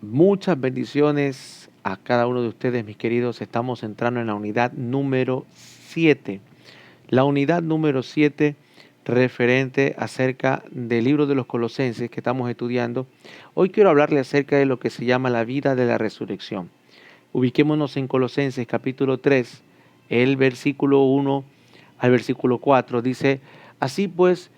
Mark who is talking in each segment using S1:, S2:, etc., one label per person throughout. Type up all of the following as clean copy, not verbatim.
S1: Muchas bendiciones a cada uno de ustedes, mis queridos. Estamos entrando en la unidad número 7. La unidad número 7 referente acerca del libro de los Colosenses que estamos estudiando. Hoy quiero hablarle acerca de lo que se llama la vida de la resurrección. Ubiquémonos en Colosenses capítulo 3, el versículo 1 al versículo 4. Dice, así pues,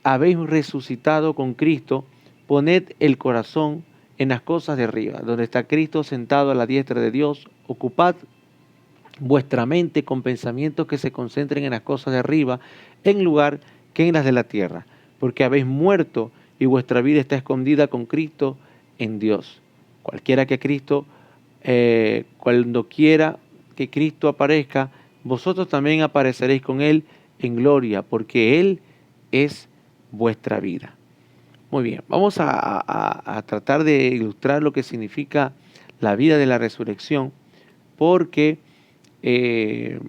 S1: habéis resucitado con Cristo, poned el corazón en las cosas de arriba, donde está Cristo sentado a la diestra de Dios. Ocupad vuestra mente con pensamientos que se concentren en las cosas de arriba, en lugar que en las de la tierra, porque habéis muerto y vuestra vida está escondida con Cristo en Dios. Cualquiera que Cristo, cuando quiera que Cristo aparezca, vosotros también apareceréis con Él en gloria, porque Él es vuestra vida. Muy bien, vamos a tratar de ilustrar lo que significa la vida de la resurrección, porque eh,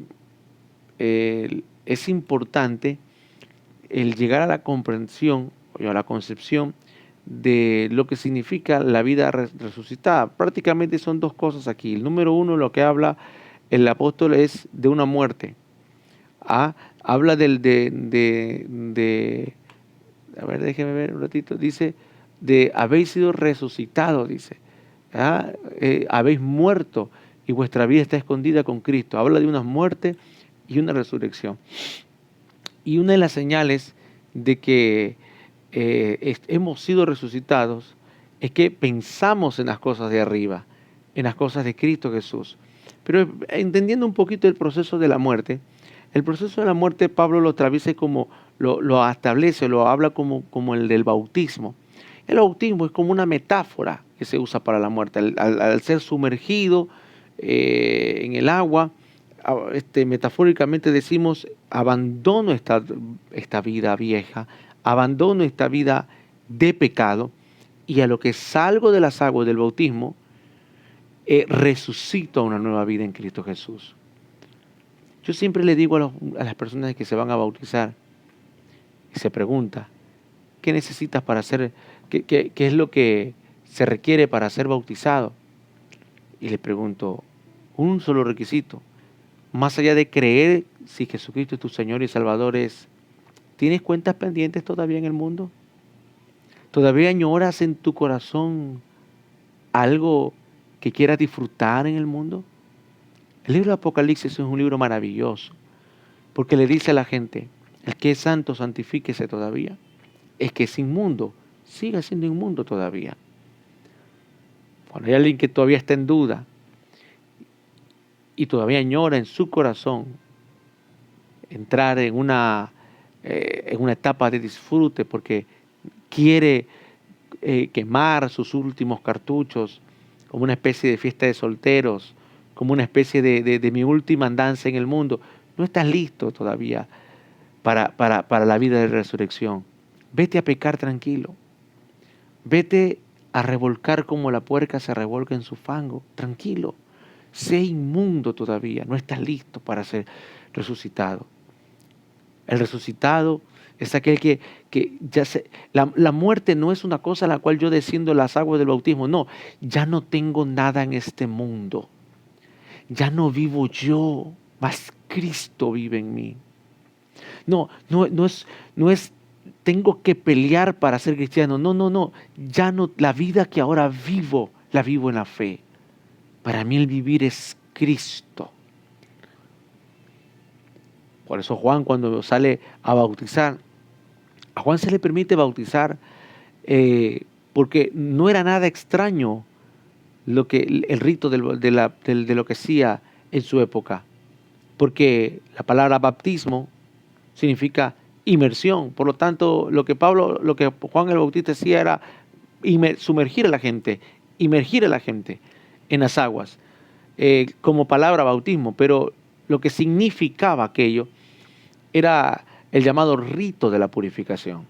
S1: es importante el llegar a la comprensión o a la concepción de lo que significa la vida resucitada. Prácticamente son dos cosas aquí. El número uno, lo que habla el apóstol es de una muerte. Habla a ver, déjeme ver un ratito, dice, de habéis sido resucitados, dice. Habéis muerto y vuestra vida está escondida con Cristo. Habla de una muerte y una resurrección. Y una de las señales de que hemos sido resucitados es que pensamos en las cosas de arriba, en las cosas de Cristo Jesús. Pero entendiendo un poquito el proceso de la muerte, el proceso de la muerte Pablo lo atraviesa como, lo establece, lo habla como el del bautismo. El bautismo es como una metáfora que se usa para la muerte. Al ser sumergido en el agua, metafóricamente decimos, abandono esta vida vieja, abandono esta vida de pecado, y a lo que salgo de las aguas del bautismo, resucito a una nueva vida en Cristo Jesús. Yo siempre le digo a las personas que se van a bautizar y se pregunta, ¿qué necesitas para ser, qué es lo que se requiere para ser bautizado? Y le pregunto, un solo requisito, más allá de creer si Jesucristo es tu Señor y Salvador, ¿tienes cuentas pendientes todavía en el mundo? ¿Todavía añoras en tu corazón algo que quieras disfrutar en el mundo? El libro de Apocalipsis es un libro maravilloso, porque le dice a la gente, el que es santo, santifíquese todavía. El que es inmundo, siga siendo inmundo todavía. Cuando hay alguien que todavía está en duda y todavía añora en su corazón entrar en una etapa de disfrute porque quiere quemar sus últimos cartuchos como una especie de fiesta de solteros, como una especie de mi última andanza en el mundo, no estás listo todavía para la vida de resurrección. Vete a pecar tranquilo. Vete a revolcar como la puerca se revolca en su fango. Tranquilo. Sé inmundo todavía. No estás listo para ser resucitado. El resucitado es aquel que ya se... La muerte no es una cosa a la cual yo desciendo las aguas del bautismo. No, ya no tengo nada en este mundo. Ya no vivo yo, mas Cristo vive en mí. No es tengo que pelear para ser cristiano. No. Ya no, la vida que ahora vivo, la vivo en la fe. Para mí el vivir es Cristo. Por eso Juan, cuando sale a bautizar, a Juan se le permite bautizar porque no era nada extraño el rito de lo que hacía en su época. Porque la palabra bautismo significa inmersión. Por lo tanto, lo que Juan el Bautista hacía era sumergir a la gente, inmergir a la gente en las aguas, como palabra bautismo, pero lo que significaba aquello era el llamado rito de la purificación.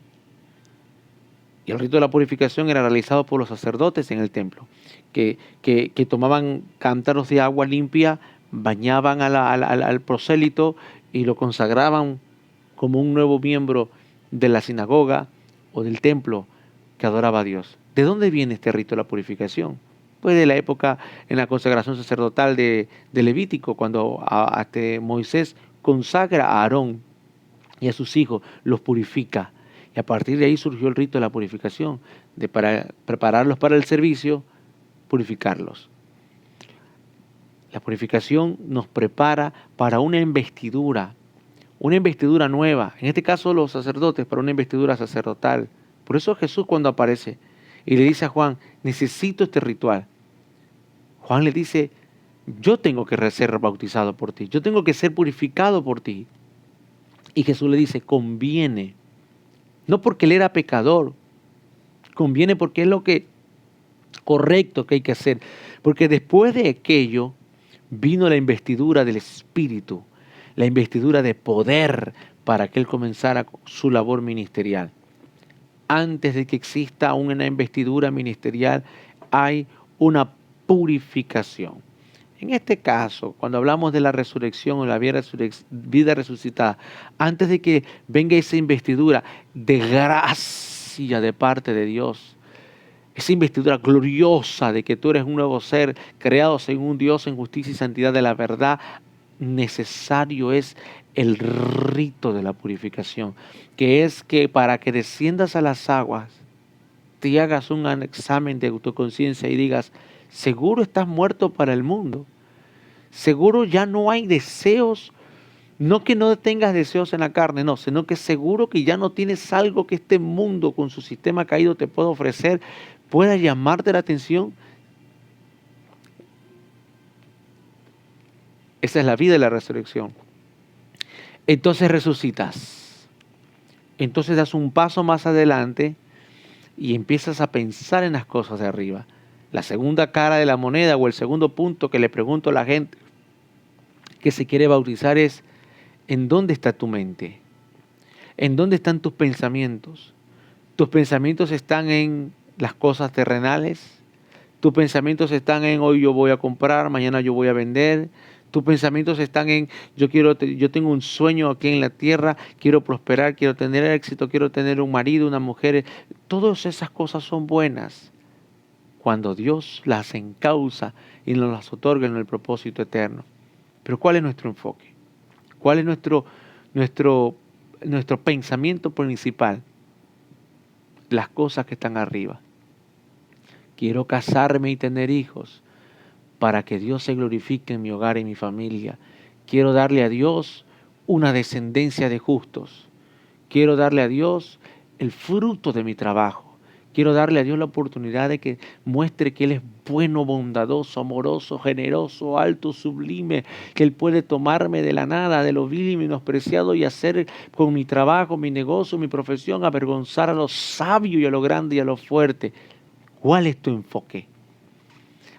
S1: Y el rito de la purificación era realizado por los sacerdotes en el templo, que tomaban cántaros de agua limpia, bañaban al prosélito y lo consagraban como un nuevo miembro de la sinagoga o del templo que adoraba a Dios. ¿De dónde viene este rito de la purificación? Pues de la época en la consagración sacerdotal de Levítico, cuando Moisés consagra a Aarón y a sus hijos, los purifica. Y a partir de ahí surgió el rito de la purificación, de para prepararlos para el servicio, purificarlos. La purificación nos prepara para una investidura nueva, en este caso los sacerdotes, para una investidura sacerdotal. Por eso Jesús cuando aparece y le dice a Juan, necesito este ritual. Juan le dice, yo tengo que ser bautizado por ti, yo tengo que ser purificado por ti. Y Jesús le dice, conviene, no porque él era pecador, conviene porque es lo que correcto que hay que hacer, porque después de aquello vino la investidura del Espíritu, la investidura de poder para que él comenzara su labor ministerial. Antes de que exista una investidura ministerial, hay una purificación. En este caso, cuando hablamos de la resurrección o la vida resucitada, antes de que venga esa investidura de gracia de parte de Dios, esa investidura gloriosa de que tú eres un nuevo ser creado según Dios en justicia y santidad de la verdad, necesario es el rito de la purificación, que es que para que desciendas a las aguas, te hagas un examen de autoconciencia y digas, seguro estás muerto para el mundo, seguro ya no hay deseos, no que no tengas deseos en la carne, no, sino que seguro que ya no tienes algo que este mundo con su sistema caído te pueda ofrecer, pueda llamarte la atención. Esa es la vida de la resurrección. Entonces resucitas. Entonces das un paso más adelante y empiezas a pensar en las cosas de arriba. La segunda cara de la moneda o el segundo punto que le pregunto a la gente que se quiere bautizar es, ¿en dónde está tu mente? ¿En dónde están tus pensamientos? ¿Tus pensamientos están en las cosas terrenales? ¿Tus pensamientos están en hoy yo voy a comprar, mañana yo voy a vender? Tus pensamientos están en yo tengo un sueño aquí en la tierra, quiero prosperar, quiero tener éxito, quiero tener un marido, una mujer. Todas esas cosas son buenas cuando Dios las encausa y nos las otorga en el propósito eterno. Pero ¿cuál es nuestro enfoque? ¿Cuál es nuestro pensamiento principal? Las cosas que están arriba. Quiero casarme y tener hijos para que Dios se glorifique en mi hogar y en mi familia. Quiero darle a Dios una descendencia de justos. Quiero darle a Dios el fruto de mi trabajo. Quiero darle a Dios la oportunidad de que muestre que Él es bueno, bondadoso, amoroso, generoso, alto, sublime, que Él puede tomarme de la nada, de lo vil y menospreciado y hacer con mi trabajo, mi negocio, mi profesión, avergonzar a lo sabio y a lo grande y a lo fuerte. ¿Cuál es tu enfoque?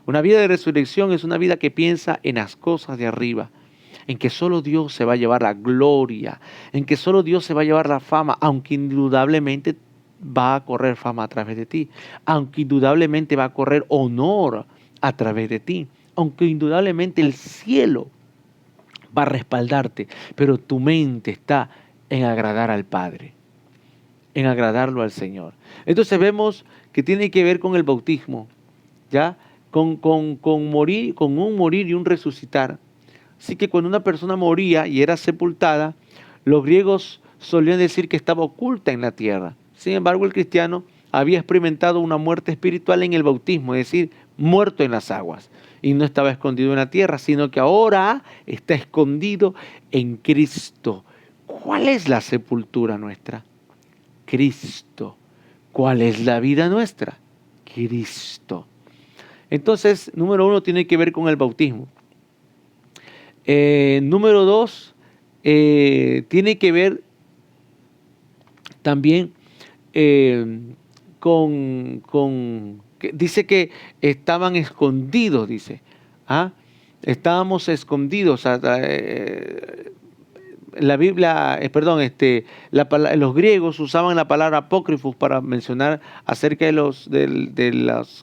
S1: Una vida de resurrección es una vida que piensa en las cosas de arriba, en que solo Dios se va a llevar la gloria, en que solo Dios se va a llevar la fama, aunque indudablemente va a correr fama a través de ti, aunque indudablemente va a correr honor a través de ti, aunque indudablemente el cielo va a respaldarte, pero tu mente está en agradar al Padre, en agradarlo al Señor. Entonces vemos que tiene que ver con el bautismo, ¿ya? Con morir, con un morir y un resucitar. Así que cuando una persona moría y era sepultada, los griegos solían decir que estaba oculta en la tierra. Sin embargo, el cristiano había experimentado una muerte espiritual en el bautismo, es decir, muerto en las aguas. Y no estaba escondido en la tierra, sino que ahora está escondido en Cristo. ¿Cuál es la sepultura nuestra? Cristo. ¿Cuál es la vida nuestra? Cristo. Entonces, número 1 tiene que ver con el bautismo. Número 2 tiene que ver también dice que estaban escondidos, dice. ¿Ah? Estábamos escondidos. La Biblia, los griegos usaban la palabra apócrifos para mencionar acerca de los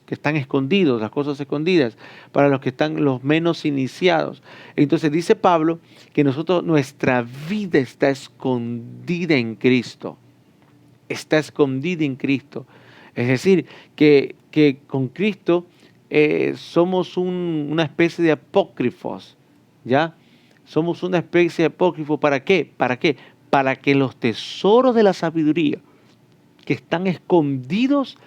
S1: que están escondidos, las cosas escondidas, para los que están los menos iniciados. Entonces dice Pablo que nuestra vida está escondida en Cristo. Está escondida en Cristo. Es decir, que con Cristo somos una especie de apócrifos, ¿ya? Somos una especie de apócrifo. ¿Para qué? ¿Para qué? Para que los tesoros de la sabiduría que están escondidos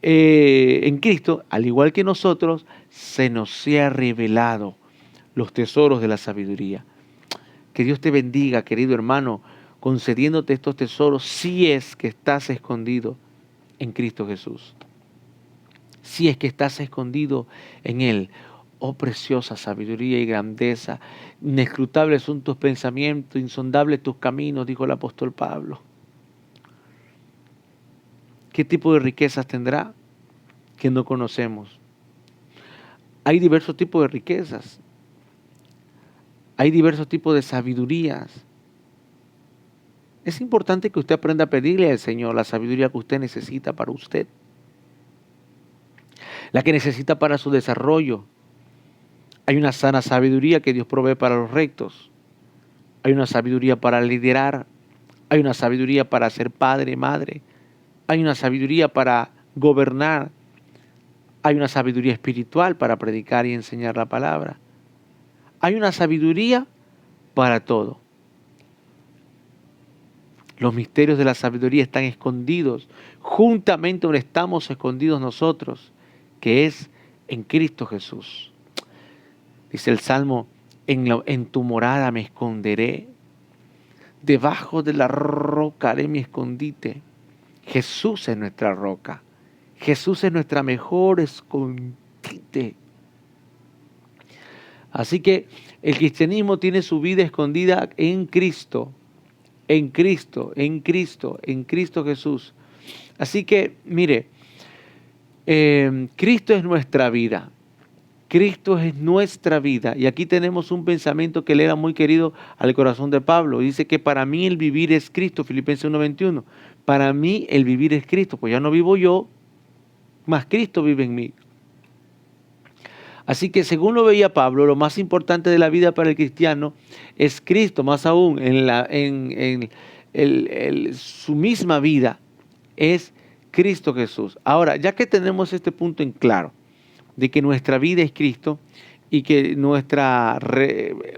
S1: en Cristo, al igual que nosotros, se nos sea revelado los tesoros de la sabiduría. Que Dios te bendiga, querido hermano, concediéndote estos tesoros si es que estás escondido en Cristo Jesús. Si es que estás escondido en Él. Oh preciosa sabiduría y grandeza, inescrutables son tus pensamientos, insondables tus caminos, dijo el apóstol Pablo. ¿Qué tipo de riquezas tendrá que no conocemos? Hay diversos tipos de riquezas. Hay diversos tipos de sabidurías. Es importante que usted aprenda a pedirle al Señor la sabiduría que usted necesita para usted. La que necesita para su desarrollo. Hay una sana sabiduría que Dios provee para los rectos. Hay una sabiduría para liderar. Hay una sabiduría para ser padre, madre. Hay una sabiduría para gobernar. Hay una sabiduría espiritual para predicar y enseñar la palabra. Hay una sabiduría para todo. Los misterios de la sabiduría están escondidos juntamente donde estamos escondidos nosotros, que es en Cristo Jesús. Dice el Salmo, en tu morada me esconderé, debajo de la roca haré mi escondite. Jesús es nuestra roca, Jesús es nuestra mejor escondite. Así que el cristianismo tiene su vida escondida en Cristo, en Cristo, en Cristo, en Cristo Jesús. Así que, mire, Cristo es nuestra vida. Cristo es nuestra vida. Y aquí tenemos un pensamiento que le era muy querido al corazón de Pablo. Dice que para mí el vivir es Cristo, Filipenses 1:21. Para mí el vivir es Cristo, pues ya no vivo yo, mas Cristo vive en mí. Así que según lo veía Pablo, lo más importante de la vida para el cristiano es Cristo, más aún en su misma vida es Cristo Jesús. Ahora, ya que tenemos este punto en claro, de que nuestra vida es Cristo y que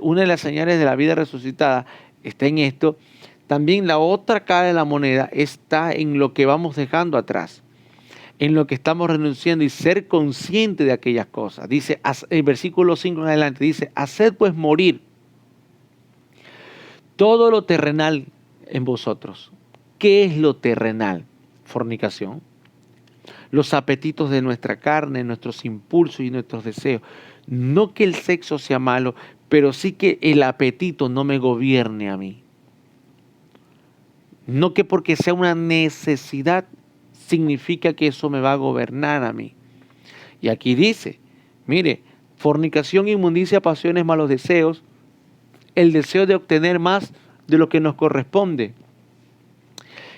S1: una de las señales de la vida resucitada está en esto, también la otra cara de la moneda está en lo que vamos dejando atrás, en lo que estamos renunciando y ser consciente de aquellas cosas. Dice, el versículo 5 en adelante, dice, haced pues morir todo lo terrenal en vosotros. ¿Qué es lo terrenal? Fornicación. Los apetitos de nuestra carne, nuestros impulsos y nuestros deseos. No que el sexo sea malo, pero sí que el apetito no me gobierne a mí. No que porque sea una necesidad significa que eso me va a gobernar a mí. Y aquí dice, mire, fornicación, inmundicia, pasiones, malos deseos, el deseo de obtener más de lo que nos corresponde.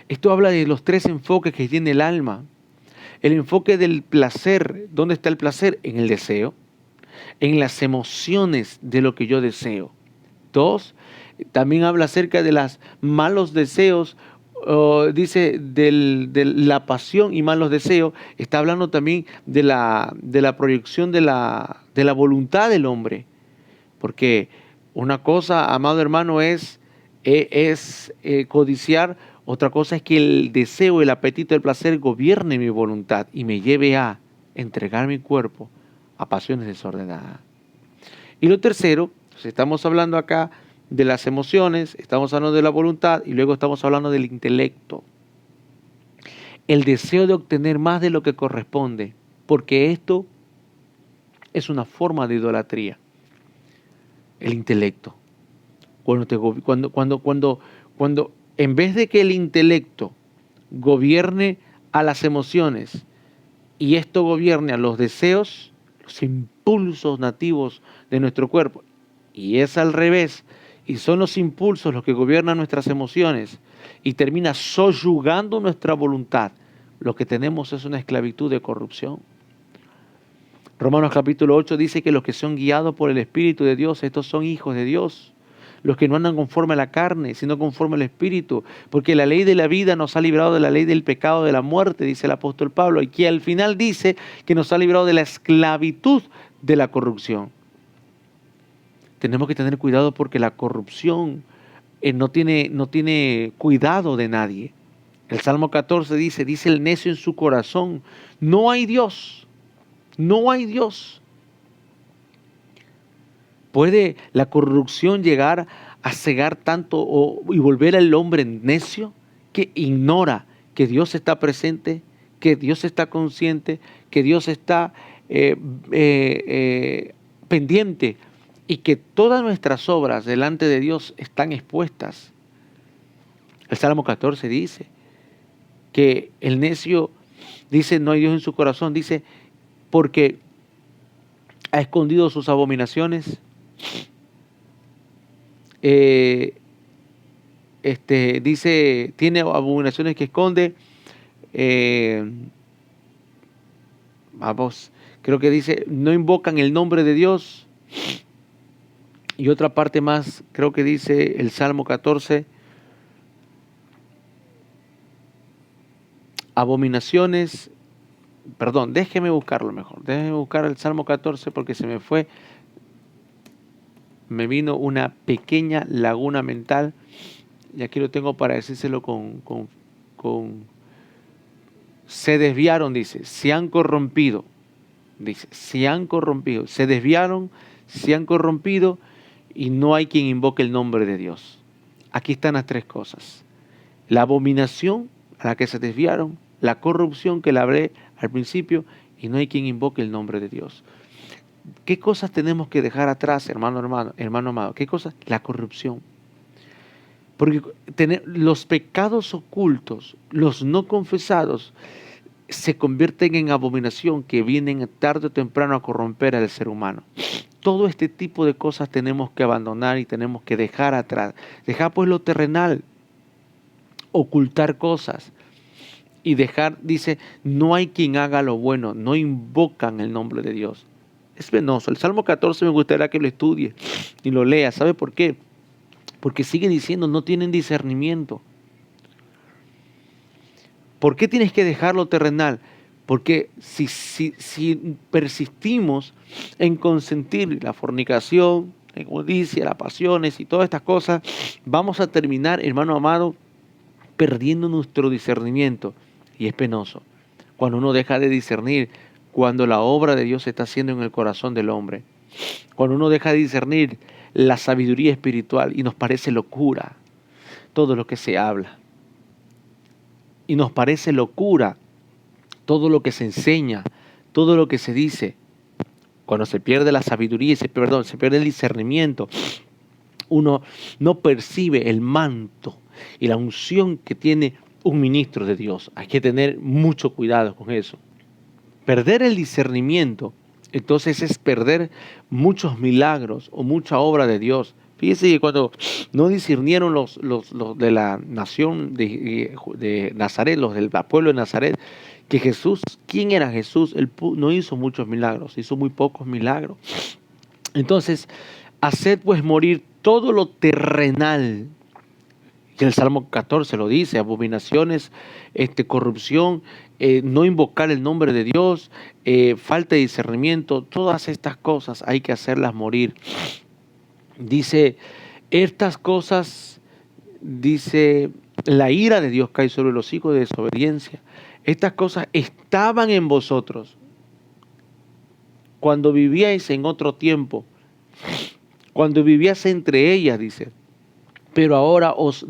S1: Esto habla de los tres enfoques que tiene el alma. El enfoque del placer, ¿dónde está el placer? En el deseo, en las emociones de lo que yo deseo. Dos, también habla acerca de los malos deseos, dice de la pasión y malos deseos. Está hablando también de la proyección de la voluntad del hombre. Porque una cosa, amado hermano, es codiciar. Otra cosa es que el deseo, el apetito, el placer gobierne mi voluntad y me lleve a entregar mi cuerpo a pasiones desordenadas. Y lo tercero, si estamos hablando acá de las emociones, estamos hablando de la voluntad y luego estamos hablando del intelecto. El deseo de obtener más de lo que corresponde, porque esto es una forma de idolatría. El intelecto. Cuando en vez de que el intelecto gobierne a las emociones y esto gobierne a los deseos, los impulsos nativos de nuestro cuerpo, y es al revés, y son los impulsos los que gobiernan nuestras emociones y termina soyugando nuestra voluntad, lo que tenemos es una esclavitud de corrupción. Romanos capítulo 8 dice que los que son guiados por el Espíritu de Dios, estos son hijos de Dios. los que no andan conforme a la carne, sino conforme al Espíritu, porque la ley de la vida nos ha librado de la ley del pecado, de la muerte, dice el apóstol Pablo, y que al final dice que nos ha librado de la esclavitud de la corrupción. Tenemos que tener cuidado porque la corrupción no tiene cuidado de nadie. El Salmo 14 dice el necio en su corazón, no hay Dios, no hay Dios. ¿Puede la corrupción llegar a cegar tanto y volver al hombre necio que ignora que Dios está presente, que Dios está consciente, que Dios está pendiente y que todas nuestras obras delante de Dios están expuestas? El Salmo 14 dice que el necio dice no hay Dios en su corazón, dice porque ha escondido sus abominaciones. Dice, tiene abominaciones que esconde. Creo que dice, no invocan el nombre de Dios. Y otra parte más, creo que dice el Salmo 14, abominaciones, perdón, déjeme buscarlo mejor, déjeme buscar el Salmo 14 porque se me fue. Me vino una pequeña laguna mental y aquí lo tengo para decírselo se desviaron, dice, se han corrompido, dice, se han corrompido, se desviaron, se han corrompido y no hay quien invoque el nombre de Dios. Aquí están las tres cosas: la abominación a la que se desviaron, la corrupción que la hablé al principio y no hay quien invoque el nombre de Dios. ¿Qué cosas tenemos que dejar atrás, hermano amado? ¿Qué cosas? La corrupción. Porque los pecados ocultos, los no confesados, se convierten en abominación que vienen tarde o temprano a corromper al ser humano. Todo este tipo de cosas tenemos que abandonar y tenemos que dejar atrás. Dejar pues lo terrenal, ocultar cosas y dejar, dice, no hay quien haga lo bueno, no invocan el nombre de Dios. Es penoso. El Salmo 14 me gustaría que lo estudie y lo lea. ¿Sabe por qué? Porque sigue diciendo, no tienen discernimiento. ¿Por qué tienes que dejar lo terrenal? Porque si persistimos en consentir la fornicación, la codicia, las pasiones y todas estas cosas, vamos a terminar, hermano amado, perdiendo nuestro discernimiento. Y es penoso. Cuando uno deja de discernir, cuando la obra de Dios se está haciendo en el corazón del hombre, cuando uno deja de discernir la sabiduría espiritual y nos parece locura todo lo que se habla, y nos parece locura todo lo que se enseña, todo lo que se dice, cuando se pierde la sabiduría, se pierde el discernimiento, uno no percibe el manto y la unción que tiene un ministro de Dios. Hay que tener mucho cuidado con eso. Perder el discernimiento, entonces es perder muchos milagros o mucha obra de Dios. Fíjese que cuando no discernieron los de la nación de Nazaret, los del pueblo de Nazaret, que Jesús, ¿quién era Jesús? Él no hizo muchos milagros, hizo muy pocos milagros. Entonces, haced pues morir todo lo terrenal. Y el Salmo 14 lo dice, abominaciones, corrupción, no invocar el nombre de Dios, falta de discernimiento, todas estas cosas hay que hacerlas morir. Dice, estas cosas, dice, la ira de Dios cae sobre los hijos de desobediencia. Estas cosas estaban en vosotros cuando vivíais en otro tiempo, cuando vivías entre ellas, dice. Pero ahora os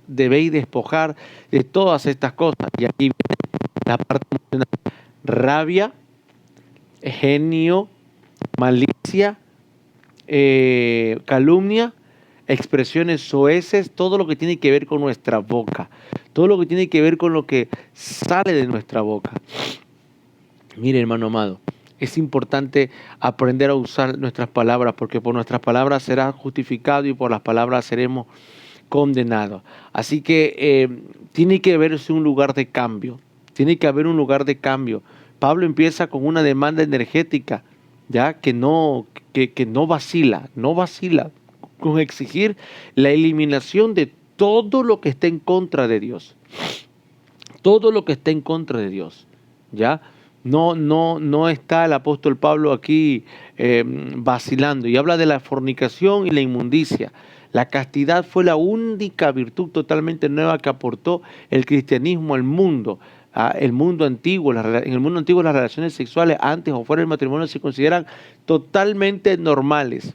S1: debéis despojar de todas estas cosas. Y aquí viene la parte emocional: rabia, genio, malicia, calumnia, expresiones soeces, todo lo que tiene que ver con nuestra boca, todo lo que tiene que ver con lo que sale de nuestra boca. Mire, hermano amado, es importante aprender a usar nuestras palabras, porque por nuestras palabras será justificado y por las palabras seremos condenados. Así que tiene que haberse un lugar de cambio, tiene que haber un lugar de cambio. Pablo empieza con una demanda energética, ya que no vacila, con exigir la eliminación de todo lo que esté en contra de Dios. Todo lo que esté en contra de Dios. ¿Ya? No está el apóstol Pablo aquí vacilando, y habla de la fornicación y la inmundicia. La castidad fue la única virtud totalmente nueva que aportó el cristianismo al mundo. El mundo antiguo, en el mundo antiguo las relaciones sexuales antes o fuera del matrimonio se consideran totalmente normales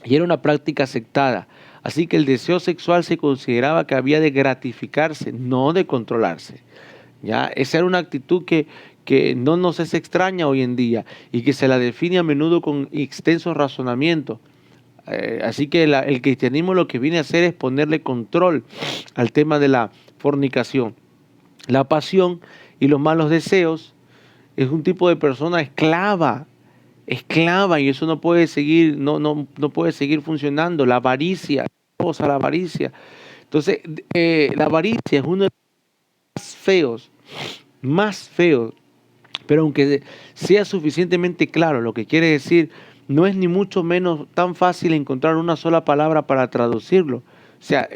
S1: y era una práctica aceptada. Así que el deseo sexual se consideraba que había de gratificarse, no de controlarse. ¿Ya? Esa era una actitud que no nos es extraña hoy en día y que se la define a menudo con extensos razonamientos. Así que el cristianismo lo que viene a hacer es ponerle control al tema de la fornicación. La pasión y los malos deseos es un tipo de persona esclava, y eso no puede seguir, no puede seguir funcionando. La avaricia, la avaricia. Entonces, la avaricia es uno de los más feos, pero aunque sea suficientemente claro lo que quiere decir, no es ni mucho menos tan fácil encontrar una sola palabra para traducirlo. O sea,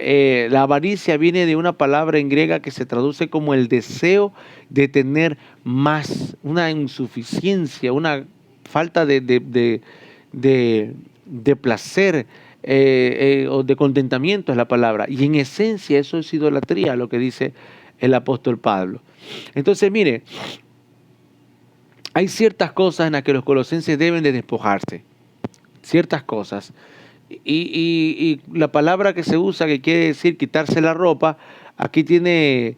S1: la avaricia viene de una palabra en griega que se traduce como el deseo de tener más, una insuficiencia, una falta de placer o de contentamiento es la palabra. Y en esencia eso es idolatría, lo que dice el apóstol Pablo. Entonces, mire, hay ciertas cosas en las que los colosenses deben de despojarse, ciertas cosas. Y la palabra que se usa, que quiere decir quitarse la ropa, aquí tiene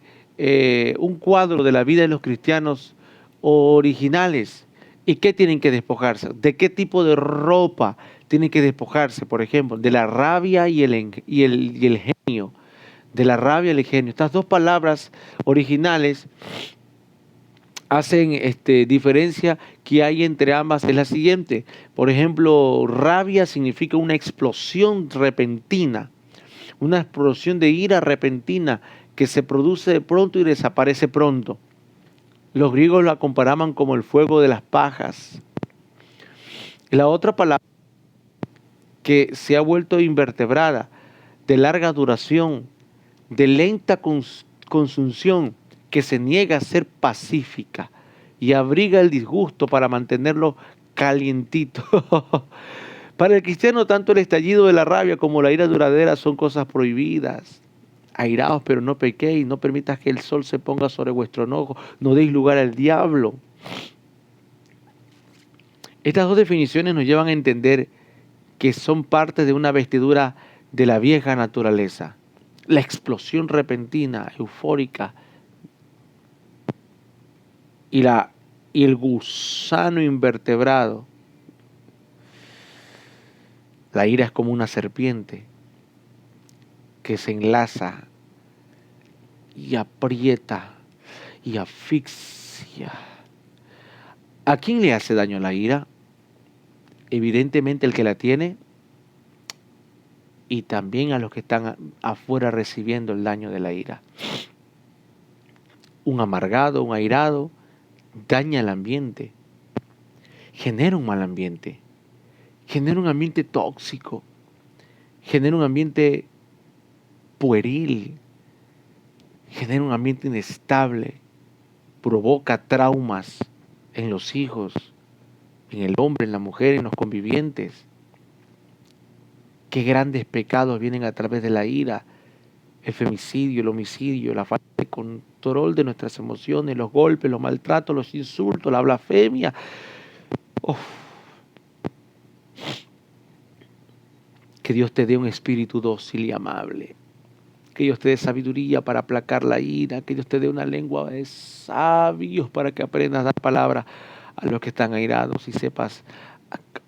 S1: un cuadro de la vida de los cristianos originales. ¿Y qué tienen que despojarse? ¿De qué tipo de ropa tienen que despojarse? Por ejemplo, de la rabia y el genio. De la rabia y el genio. Estas dos palabras originales hacen diferencia que hay entre ambas es la siguiente. Por ejemplo, rabia significa una explosión repentina, una explosión de ira repentina que se produce de pronto y desaparece pronto. Los griegos la comparaban como el fuego de las pajas. La otra palabra que se ha vuelto invertebrada, de larga duración, de lenta consunción, que se niega a ser pacífica y abriga el disgusto para mantenerlo calientito. Para el cristiano, tanto el estallido de la rabia como la ira duradera son cosas prohibidas. Airaos, pero no pequéis, no permitas que el sol se ponga sobre vuestro enojo, no deis lugar al diablo. Estas dos definiciones nos llevan a entender que son parte de una vestidura de la vieja naturaleza. La explosión repentina, eufórica, y el gusano invertebrado. La ira es como una serpiente que se enlaza y aprieta y asfixia. ¿A quién le hace daño la ira? Evidentemente el que la tiene, y también a los que están afuera recibiendo el daño de la ira. Un amargado, un airado, daña el ambiente, genera un mal ambiente, genera un ambiente tóxico, genera un ambiente pueril, genera un ambiente inestable, provoca traumas en los hijos, en el hombre, en la mujer, en los convivientes. Qué grandes pecados vienen a través de la ira, el femicidio, el homicidio, la falta de control de nuestras emociones, los golpes, los maltratos, los insultos, la blasfemia. Uf. Que Dios te dé un espíritu dócil y amable. Que Dios te dé sabiduría para aplacar la ira. Que Dios te dé una lengua de sabios para que aprendas a dar palabra a los que están airados y sepas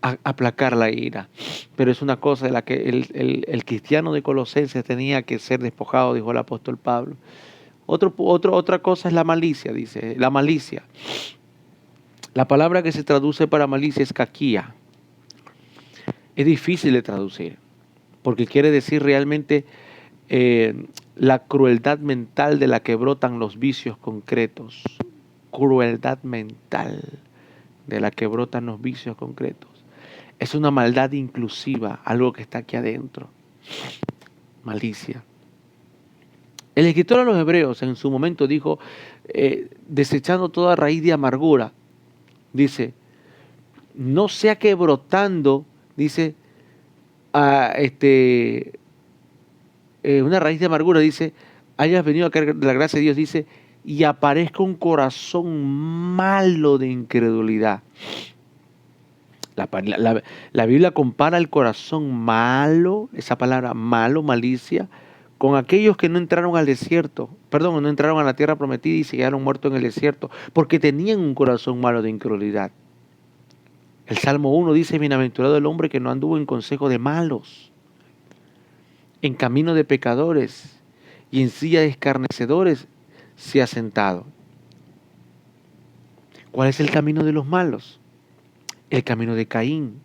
S1: aplacar la ira. Pero es una cosa de la que el cristiano de Colosenses tenía que ser despojado, dijo el apóstol Pablo. Otra cosa es la malicia, dice, la malicia. La palabra que se traduce para malicia es kakia. Es difícil de traducir, porque quiere decir realmente la crueldad mental de la que brotan los vicios concretos. Crueldad mental de la que brotan los vicios concretos. Es una maldad inclusiva, algo que está aquí adentro. Malicia. El escritor a los Hebreos en su momento dijo, desechando toda raíz de amargura, dice, no sea que brotando, dice, una raíz de amargura, dice, hayas venido a caer de la gracia de Dios, dice, y aparezca un corazón malo de incredulidad. La Biblia compara el corazón malo, esa palabra malo, malicia, con aquellos que no entraron al desierto, perdón, no entraron a la tierra prometida y se quedaron muertos en el desierto, porque tenían un corazón malo de incredulidad. El Salmo 1 dice, bienaventurado el hombre que no anduvo en consejo de malos, en camino de pecadores y en silla de escarnecedores se ha sentado. ¿Cuál es el camino de los malos? El camino de Caín.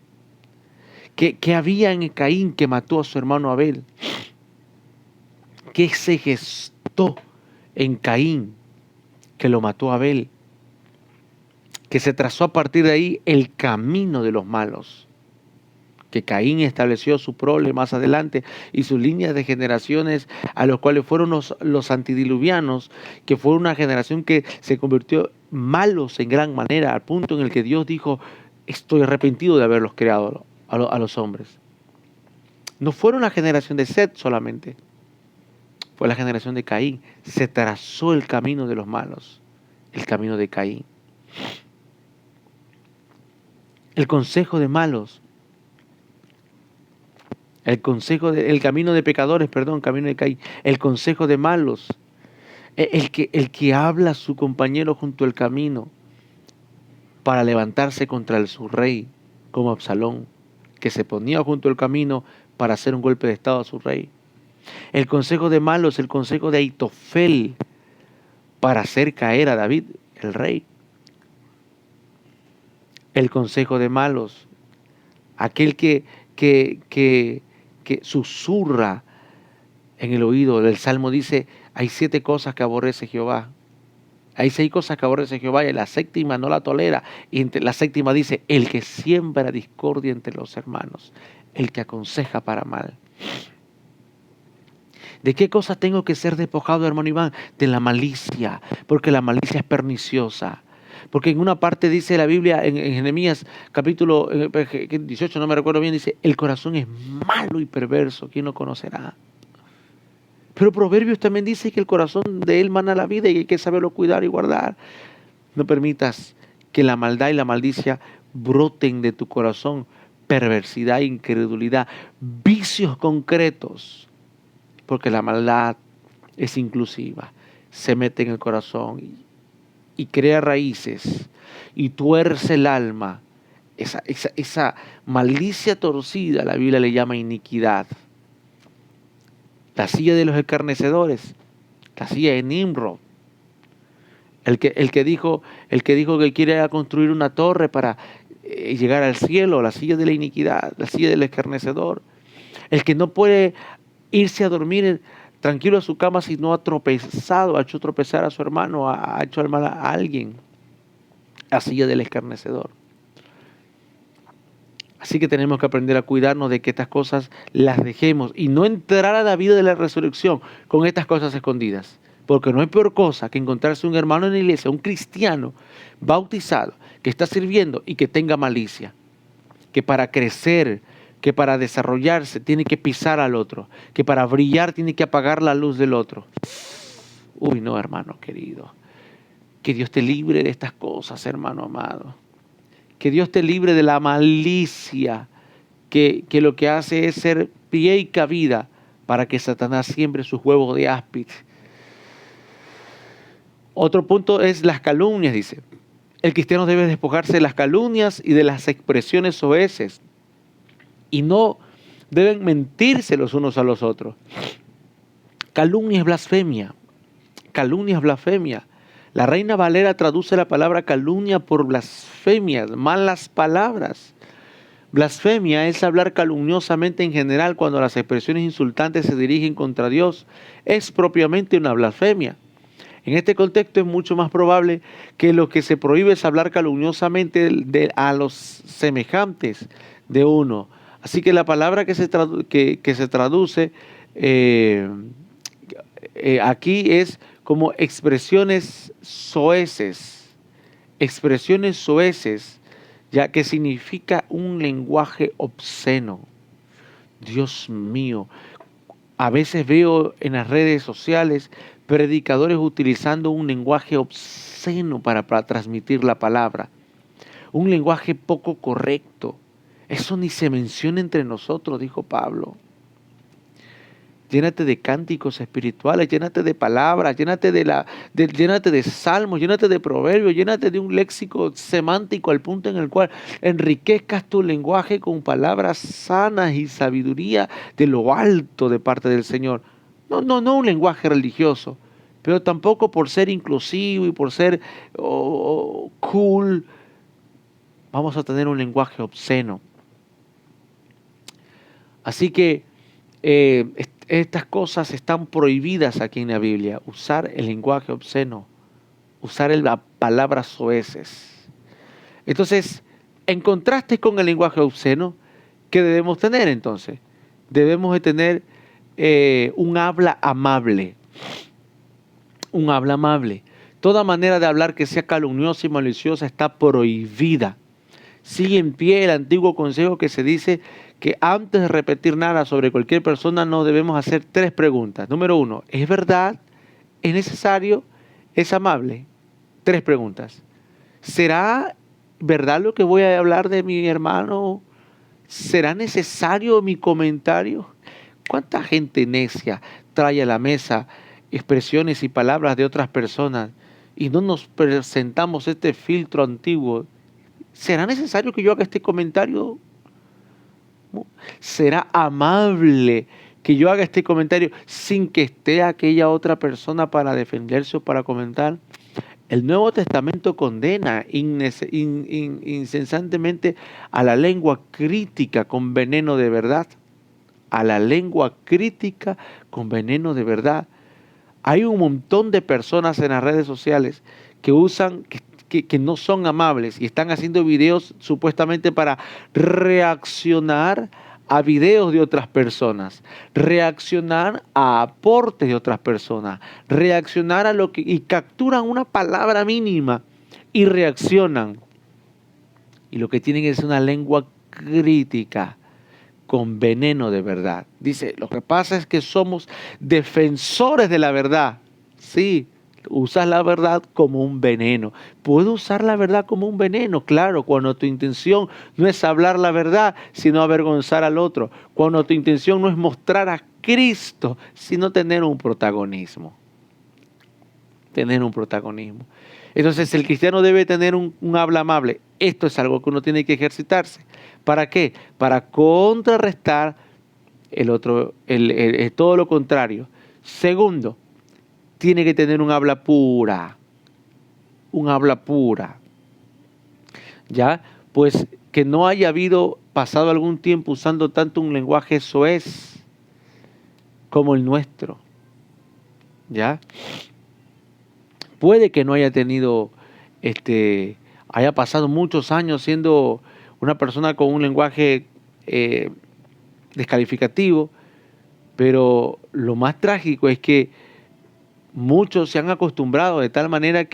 S1: ¿Qué había en Caín que mató a su hermano Abel? ¿Qué se gestó en Caín que lo mató a Abel? Que se trazó a partir de ahí el camino de los malos. Que Caín estableció su prole más adelante y sus líneas de generaciones a los cuales fueron los antidiluvianos, que fue una generación que se convirtió malos en gran manera, al punto en el que Dios dijo, estoy arrepentido de haberlos creado a los hombres. No fueron la generación de Set solamente, fue la generación de Caín. Se trazó el camino de los malos, el camino de Caín. El consejo de malos, el camino de pecadores, perdón, camino de Caín, el consejo de malos, el que habla a su compañero junto al camino para levantarse contra su rey, como Absalón, que se ponía junto al camino para hacer un golpe de estado a su rey. El consejo de malos, el consejo de Aitofel, para hacer caer a David, el rey. El consejo de malos, aquel que susurra en el oído. El Salmo dice, hay 7 cosas que aborrece Jehová. Hay 6 cosas que aborrece Jehová y la séptima no la tolera. Y la séptima dice, el que siembra discordia entre los hermanos, el que aconseja para mal. ¿De qué cosas tengo que ser despojado, hermano Iván? De la malicia, porque la malicia es perniciosa. Porque en una parte dice la Biblia, en Jeremías capítulo 18, no me recuerdo bien, dice, el corazón es malo y perverso, ¿quién lo conocerá? Pero Proverbios también dice que el corazón de él mana la vida y hay que saberlo cuidar y guardar. No permitas que la maldad y la maldicia broten de tu corazón, perversidad, incredulidad, vicios concretos, porque la maldad es inclusiva, se mete en el corazón y crea raíces y tuerce el alma. Esa malicia torcida, la Biblia le llama iniquidad. La silla de los escarnecedores, la silla de Nimrod, el que dijo que quiere construir una torre para llegar al cielo, la silla de la iniquidad, la silla del escarnecedor, el que no puede irse a dormir tranquilo a su cama si no ha tropezado, ha hecho tropezar a su hermano, ha hecho el mal a alguien, la silla del escarnecedor. Así que tenemos que aprender a cuidarnos de que estas cosas las dejemos y no entrar a la vida de la resurrección con estas cosas escondidas. Porque no hay peor cosa que encontrarse un hermano en la iglesia, un cristiano bautizado, que está sirviendo y que tenga malicia. Que para crecer, que para desarrollarse tiene que pisar al otro. Que para brillar tiene que apagar la luz del otro. Uy, no, hermano querido. Que Dios te libre de estas cosas, hermano amado. Que Dios te libre de la malicia que lo que hace es ser pie y cabida para que Satanás siembre sus huevos de áspid. Otro punto es las calumnias, dice. El cristiano debe despojarse de las calumnias y de las expresiones soeces. Y no deben mentirse los unos a los otros. Calumnia es blasfemia. Calumnia es blasfemia. La Reina Valera traduce la palabra calumnia por blasfemias, malas palabras. Blasfemia es hablar calumniosamente en general cuando las expresiones insultantes se dirigen contra Dios. Es propiamente una blasfemia. En este contexto es mucho más probable que lo que se prohíbe es hablar calumniosamente a los semejantes de uno. Así que la palabra que se traduce aquí es como expresiones soeces, ya que significa un lenguaje obsceno. Dios mío, a veces veo en las redes sociales predicadores utilizando un lenguaje obsceno para transmitir la palabra, un lenguaje poco correcto. Eso ni se menciona entre nosotros, dijo Pablo. Llénate de cánticos espirituales, llénate de palabras, llénate de salmos, llénate de proverbios, llénate de un léxico semántico al punto en el cual enriquezcas tu lenguaje con palabras sanas y sabiduría de lo alto de parte del Señor. No un lenguaje religioso, pero tampoco por ser inclusivo y por ser cool, vamos a tener un lenguaje obsceno. Así que estas cosas están prohibidas aquí en la Biblia. Usar el lenguaje obsceno, usar las palabras soeces. Entonces, en contraste con el lenguaje obsceno, ¿qué debemos tener entonces? Debemos de tener un habla amable. Un habla amable. Toda manera de hablar que sea calumniosa y maliciosa está prohibida. Sigue en pie el antiguo consejo que se dice que antes de repetir nada sobre cualquier persona no debemos hacer 3 preguntas. Número 1, ¿es verdad? ¿Es necesario? ¿Es amable? 3 preguntas. ¿Será verdad lo que voy a hablar de mi hermano? ¿Será necesario mi comentario? ¿Cuánta gente necia trae a la mesa expresiones y palabras de otras personas y no nos presentamos este filtro antiguo? ¿Será necesario que yo haga este comentario? ¿Será amable que yo haga este comentario sin que esté aquella otra persona para defenderse o para comentar? El Nuevo Testamento condena incesantemente a la lengua crítica con veneno de verdad. A la lengua crítica con veneno de verdad. Hay un montón de personas en las redes sociales que usan, que no son amables y están haciendo videos supuestamente para reaccionar a videos de otras personas, reaccionar a aportes de otras personas, reaccionar a lo que, y capturan una palabra mínima y reaccionan. Y lo que tienen es una lengua crítica con veneno de verdad. Dice, lo que pasa es que somos defensores de la verdad. Sí, usas la verdad como un veneno. ¿Puedo usar la verdad como un veneno? Claro, cuando tu intención no es hablar la verdad, sino avergonzar al otro. Cuando tu intención no es mostrar a Cristo, sino tener un protagonismo. Tener un protagonismo. Entonces el cristiano debe tener un habla amable. Esto es algo que uno tiene que ejercitarse. ¿Para qué? Para contrarrestar todo lo contrario. Segundo, tiene que tener un habla pura. Un habla pura. ¿Ya? Pues que no haya pasado algún tiempo usando tanto un lenguaje soez como el nuestro. ¿Ya? Puede que no haya tenido, haya pasado muchos años siendo una persona con un lenguaje descalificativo, pero lo más trágico es que muchos se han acostumbrado de tal manera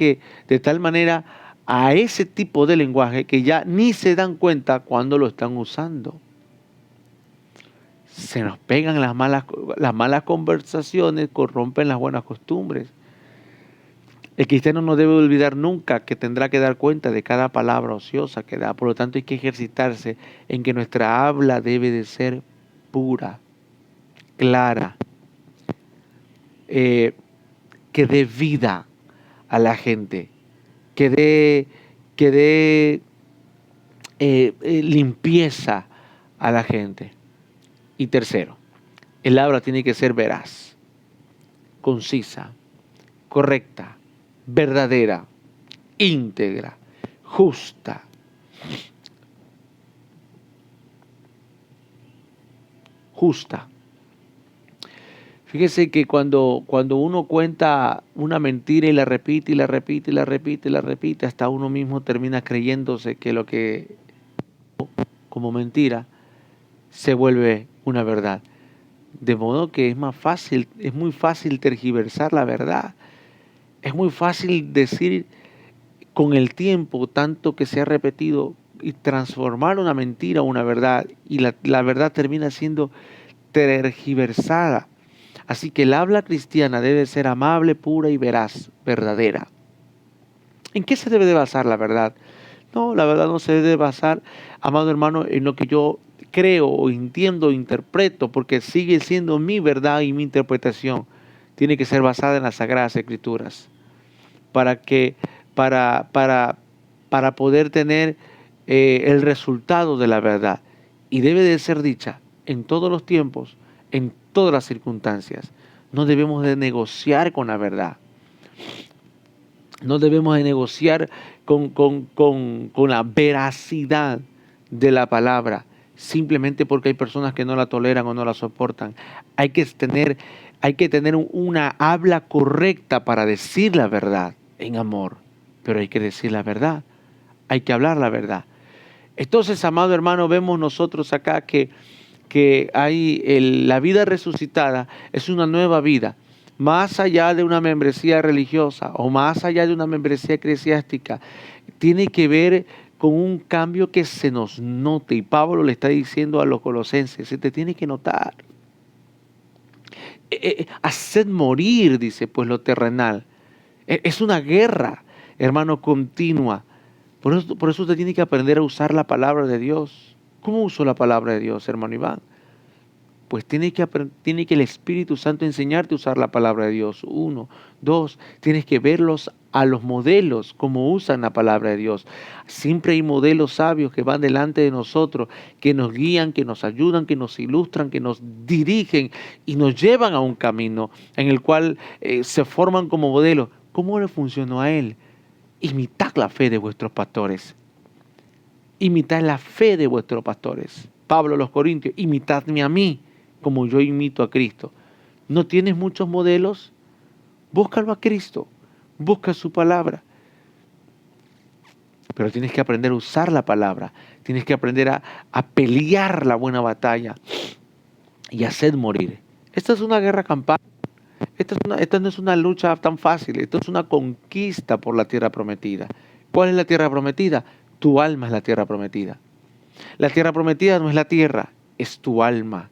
S1: a ese tipo de lenguaje que ya ni se dan cuenta cuando lo están usando. Se nos pegan las malas conversaciones, corrompen las buenas costumbres. El cristiano no debe olvidar nunca que tendrá que dar cuenta de cada palabra ociosa que da. Por lo tanto, hay que ejercitarse en que nuestra habla debe de ser pura, clara, que dé vida a la gente, que dé limpieza a la gente. Y tercero, el habla tiene que ser veraz, concisa, correcta, verdadera, íntegra, justa. Justa. Fíjese que cuando uno cuenta una mentira y la repite y la repite y la repite y la repite, hasta uno mismo termina creyéndose que lo que como mentira, se vuelve una verdad. De modo que es muy fácil tergiversar la verdad. Es muy fácil decir con el tiempo, tanto que se ha repetido, y transformar una mentira en una verdad, y la verdad termina siendo tergiversada. Así que el habla cristiana debe ser amable, pura y veraz, verdadera. ¿En qué se debe de basar la verdad? No, la verdad no se debe basar, amado hermano, en lo que yo creo o entiendo o interpreto, porque sigue siendo mi verdad y mi interpretación. Tiene que ser basada en las Sagradas Escrituras para que, para, para poder tener el resultado de la verdad. Y debe de ser dicha en todos los tiempos, en todas las circunstancias. No debemos de negociar con la verdad. No debemos de negociar con la veracidad de la palabra, simplemente porque hay personas que no la toleran o no la soportan. Hay que tener una habla correcta para decir la verdad en amor, pero hay que decir la verdad, hay que hablar la verdad. Entonces, amado hermano, vemos nosotros acá que hay la vida resucitada es una nueva vida, más allá de una membresía religiosa o más allá de una membresía eclesiástica, tiene que ver con un cambio que se nos note. Y Pablo le está diciendo a los colosenses, se te tiene que notar. Haced morir, dice, pues lo terrenal. Es una guerra, hermano, continua. Por eso usted tiene que aprender a usar la palabra de Dios. ¿Cómo uso la palabra de Dios, hermano Iván? Pues tiene que el Espíritu Santo enseñarte a usar la palabra de Dios. Uno. Dos, tienes que verlos a los modelos, cómo usan la palabra de Dios. Siempre hay modelos sabios que van delante de nosotros, que nos guían, que nos ayudan, que nos ilustran, que nos dirigen y nos llevan a un camino en el cual se forman como modelos. ¿Cómo le funcionó a él? Imitad la fe de vuestros pastores. Imitad la fe de vuestros pastores. Pablo a los Corintios, imitadme a mí, como yo imito a Cristo. ¿No tienes muchos modelos? Búscalo a Cristo, busca su palabra. Pero tienes que aprender a usar la palabra, tienes que aprender a pelear la buena batalla y hacer morir. Esta es una guerra campal. Esta no es una lucha tan fácil, esto es una conquista por la tierra prometida. ¿Cuál es la tierra prometida? Tu alma es la tierra prometida. La tierra prometida no es la tierra, es tu alma.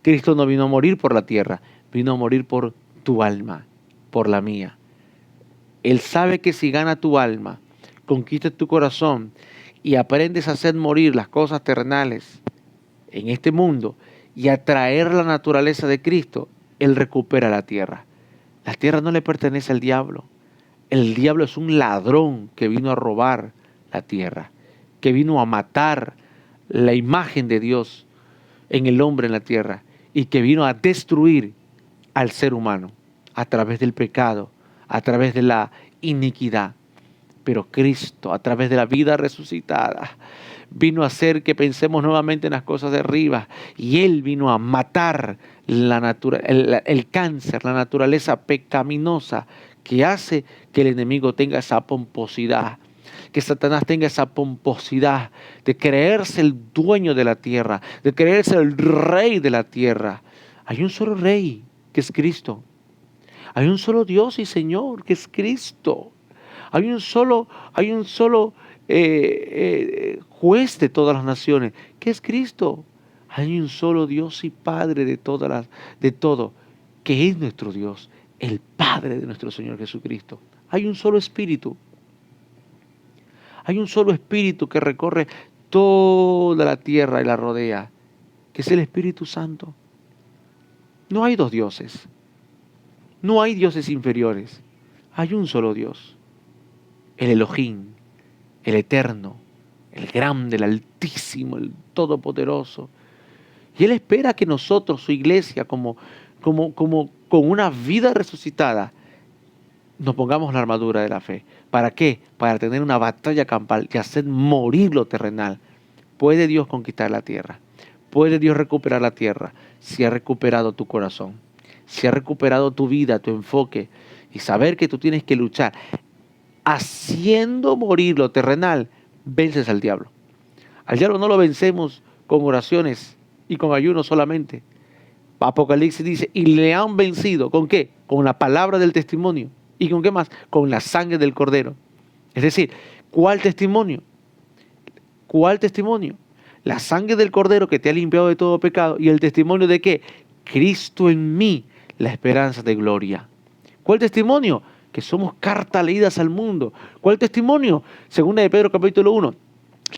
S1: Cristo no vino a morir por la tierra, vino a morir por tu alma, por la mía. Él sabe que si gana tu alma, conquista tu corazón y aprendes a hacer morir las cosas terrenales en este mundo y a traer la naturaleza de Cristo, Él recupera la tierra. La tierra no le pertenece al diablo. El diablo es un ladrón que vino a robar la tierra, que vino a matar la imagen de Dios en el hombre en la tierra y que vino a destruir al ser humano a través del pecado, a través de la iniquidad. Pero Cristo, a través de la vida resucitada, vino a hacer que pensemos nuevamente en las cosas de arriba. Y Él vino a matar el cáncer, la naturaleza pecaminosa que hace que el enemigo tenga esa pomposidad, que Satanás tenga esa pomposidad de creerse el dueño de la tierra, de creerse el rey de la tierra. Hay un solo rey, que es Cristo. Hay un solo Dios y Señor, que es Cristo. Hay un solo juez de todas las naciones, que es Cristo. Hay un solo Dios y Padre de todo, que es nuestro Dios, el Padre de nuestro Señor Jesucristo. Hay un solo Espíritu. Hay un solo Espíritu que recorre toda la tierra y la rodea, que es el Espíritu Santo. No hay dos dioses. No hay dioses inferiores. Hay un solo Dios. El Elohim, el Eterno, el Grande, el Altísimo, el Todopoderoso. Y Él espera que nosotros, su iglesia, como con una vida resucitada, nos pongamos la armadura de la fe. ¿Para qué? Para tener una batalla campal y hacer morir lo terrenal. ¿Puede Dios conquistar la tierra? ¿Puede Dios recuperar la tierra? Si ha recuperado tu corazón, si ha recuperado tu vida, tu enfoque, y saber que tú tienes que luchar. Haciendo morir lo terrenal, vences al diablo. Al diablo no lo vencemos con oraciones y con ayunos solamente. Apocalipsis dice, y le han vencido, ¿con qué? Con la palabra del testimonio. ¿Y con qué más? Con la sangre del Cordero. Es decir, ¿cuál testimonio? ¿Cuál testimonio? La sangre del Cordero que te ha limpiado de todo pecado. ¿Y el testimonio de qué? Cristo en mí, la esperanza de gloria. ¿Cuál testimonio? Que somos cartas leídas al mundo. ¿Cuál testimonio? Segunda de Pedro capítulo 1.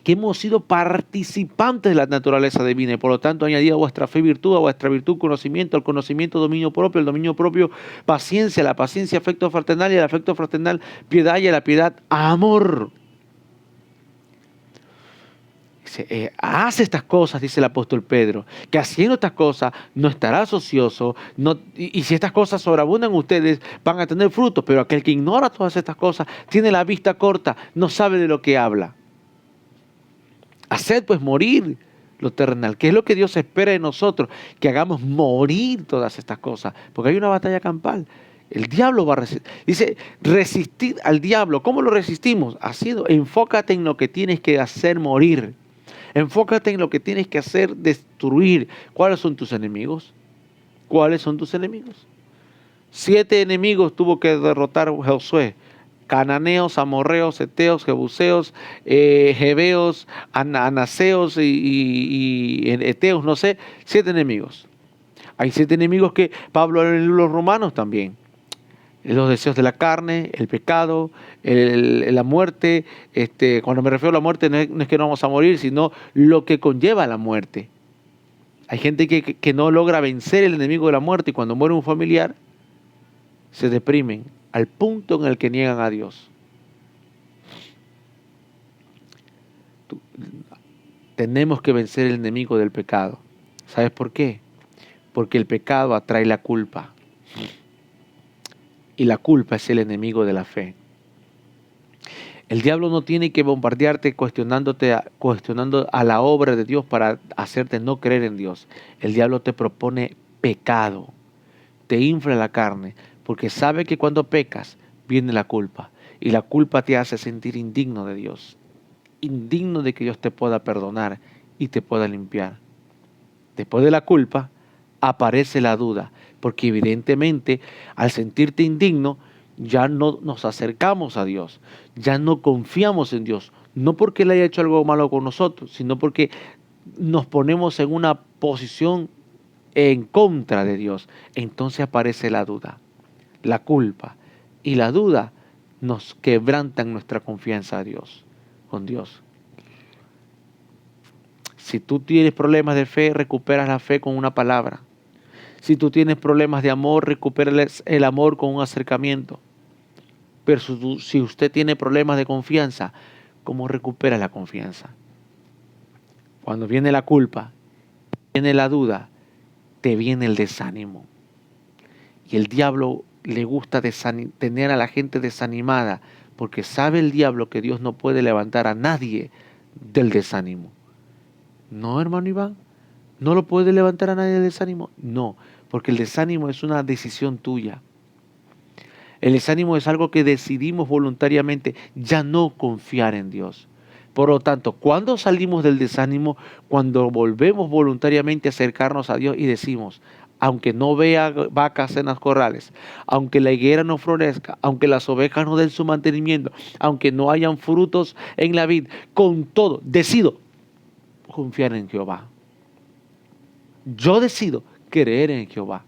S1: Que hemos sido participantes de la naturaleza divina y por lo tanto añadid a vuestra fe virtud, a vuestra virtud conocimiento, al conocimiento dominio propio, al dominio propio paciencia, a la paciencia afecto fraternal y al afecto fraternal piedad y a la piedad amor. Dice, haz estas cosas, dice el apóstol Pedro, que haciendo estas cosas no estarás ocioso, y si estas cosas sobreabundan ustedes, van a tener frutos, pero aquel que ignora todas estas cosas, tiene la vista corta, no sabe de lo que habla. Haced pues morir lo terrenal, que es lo que Dios espera de nosotros, que hagamos morir todas estas cosas, porque hay una batalla campal. El diablo va a resistir. Dice, resistir al diablo. ¿Cómo lo resistimos? Haciendo, enfócate en lo que tienes que hacer morir. Enfócate en lo que tienes que hacer destruir. ¿Cuáles son tus enemigos? ¿Cuáles son tus enemigos? 7 enemigos tuvo que derrotar Josué. Cananeos, amorreos, heteos, jebuseos, jebeos, anaseos y heteos, no sé, 7 enemigos. Hay 7 enemigos que Pablo habla en los romanos también. Los deseos de la carne, el pecado, la muerte. Cuando me refiero a la muerte no es que no vamos a morir, sino lo que conlleva la muerte. Hay gente que no logra vencer el enemigo de la muerte y cuando muere un familiar se deprimen al punto en el que niegan a Dios. Tenemos que vencer el enemigo del pecado. ¿Sabes por qué? Porque el pecado atrae la culpa. Y la culpa es el enemigo de la fe. El diablo no tiene que bombardearte cuestionando a la obra de Dios para hacerte no creer en Dios. El diablo te propone pecado, te infla la carne, porque sabe que cuando pecas viene la culpa. Y la culpa te hace sentir indigno de Dios, indigno de que Dios te pueda perdonar y te pueda limpiar. Después de la culpa aparece la duda, porque evidentemente al sentirte indigno ya no nos acercamos a Dios, ya no confiamos en Dios, no porque Él haya hecho algo malo con nosotros, sino porque nos ponemos en una posición en contra de Dios. Entonces aparece la duda, la culpa y la duda nos quebrantan nuestra confianza a Dios, con Dios. Si tú tienes problemas de fe, recuperas la fe con una palabra. Si tú tienes problemas de amor, recuperas el amor con un acercamiento. Pero si usted tiene problemas de confianza, ¿cómo recupera la confianza? Cuando viene la culpa, viene la duda, te viene el desánimo. Y el diablo le gusta tener a la gente desanimada, porque sabe el diablo que Dios no puede levantar a nadie del desánimo. No, hermano Iván, ¿no lo puede levantar a nadie del desánimo? No, porque el desánimo es una decisión tuya. El desánimo es algo que decidimos voluntariamente ya no confiar en Dios. Por lo tanto, cuando salimos del desánimo, cuando volvemos voluntariamente a acercarnos a Dios y decimos, aunque no vea vacas en los corrales, aunque la higuera no florezca, aunque las ovejas no den su mantenimiento, aunque no hayan frutos en la vid, con todo, decido confiar en Jehová. Yo decido creer en Jehová.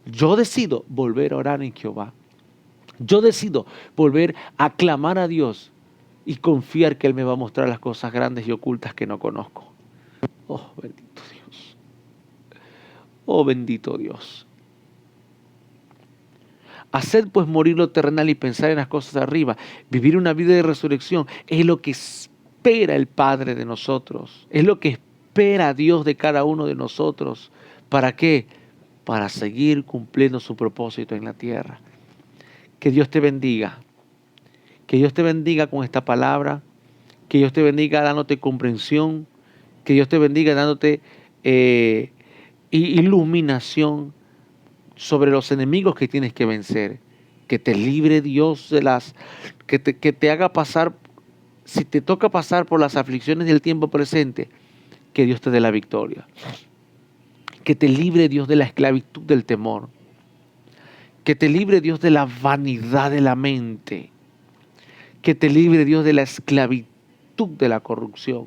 S1: Yo decido volver a orar en Jehová. Yo decido volver a clamar a Dios y confiar que Él me va a mostrar las cosas grandes y ocultas que no conozco. Oh, bendito Dios. Oh, bendito Dios. Hacer pues morir lo terrenal y pensar en las cosas de arriba, vivir una vida de resurrección, es lo que espera el Padre de nosotros. Es lo que espera Dios de cada uno de nosotros. ¿Para qué? Para seguir cumpliendo su propósito en la tierra. Que Dios te bendiga. Que Dios te bendiga con esta palabra. Que Dios te bendiga dándote comprensión. Que Dios te bendiga dándote iluminación sobre los enemigos que tienes que vencer. Que te libre Dios de que te haga pasar si te toca pasar por las aflicciones del tiempo presente, que Dios te dé la victoria. Que te libre Dios de la esclavitud del temor. Que te libre Dios de la vanidad de la mente. Que te libre Dios de la esclavitud de la corrupción.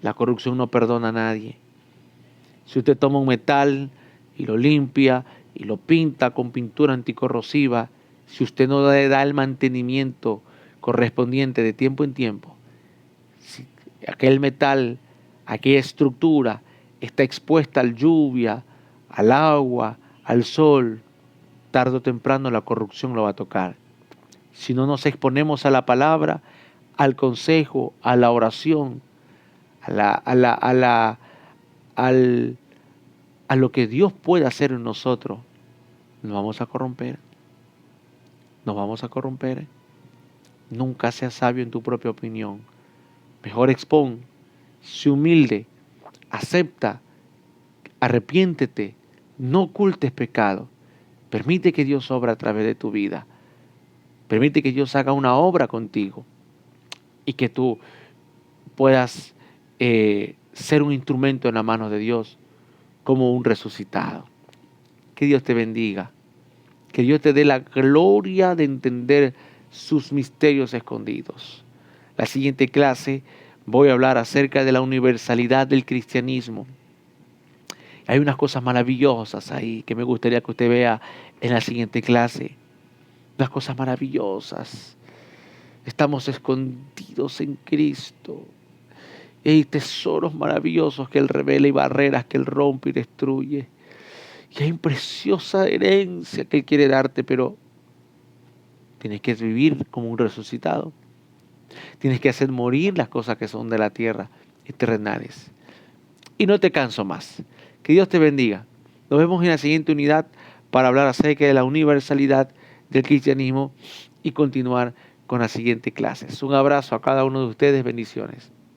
S1: La corrupción no perdona a nadie. Si usted toma un metal y lo limpia y lo pinta con pintura anticorrosiva, si usted no le da el mantenimiento correspondiente de tiempo en tiempo, si aquel metal, aquella estructura está expuesta a la lluvia, al agua, al sol, tarde o temprano la corrupción lo va a tocar. Si no nos exponemos a la palabra, al consejo, a la oración, a lo que Dios puede hacer en nosotros, nos vamos a corromper. Nos vamos a corromper. Nunca seas sabio en tu propia opinión. Mejor expón, sé humilde, acepta, arrepiéntete, no ocultes pecado. Permite que Dios obra a través de tu vida. Permite que Dios haga una obra contigo y que tú puedas ser un instrumento en la mano de Dios como un resucitado. Que Dios te bendiga. Que Dios te dé la gloria de entender sus misterios escondidos. La siguiente clase voy a hablar acerca de la universalidad del cristianismo. Hay unas cosas maravillosas ahí que me gustaría que usted vea en la siguiente clase. Unas cosas maravillosas. Estamos escondidos en Cristo. Y hay tesoros maravillosos que Él revela y barreras que Él rompe y destruye. Y hay preciosa herencia que Él quiere darte, pero tienes que vivir como un resucitado. Tienes que hacer morir las cosas que son de la tierra y terrenales. Y no te canso más. Que Dios te bendiga. Nos vemos en la siguiente unidad para hablar acerca de la universalidad del cristianismo y continuar con la siguiente clase. Un abrazo a cada uno de ustedes. Bendiciones.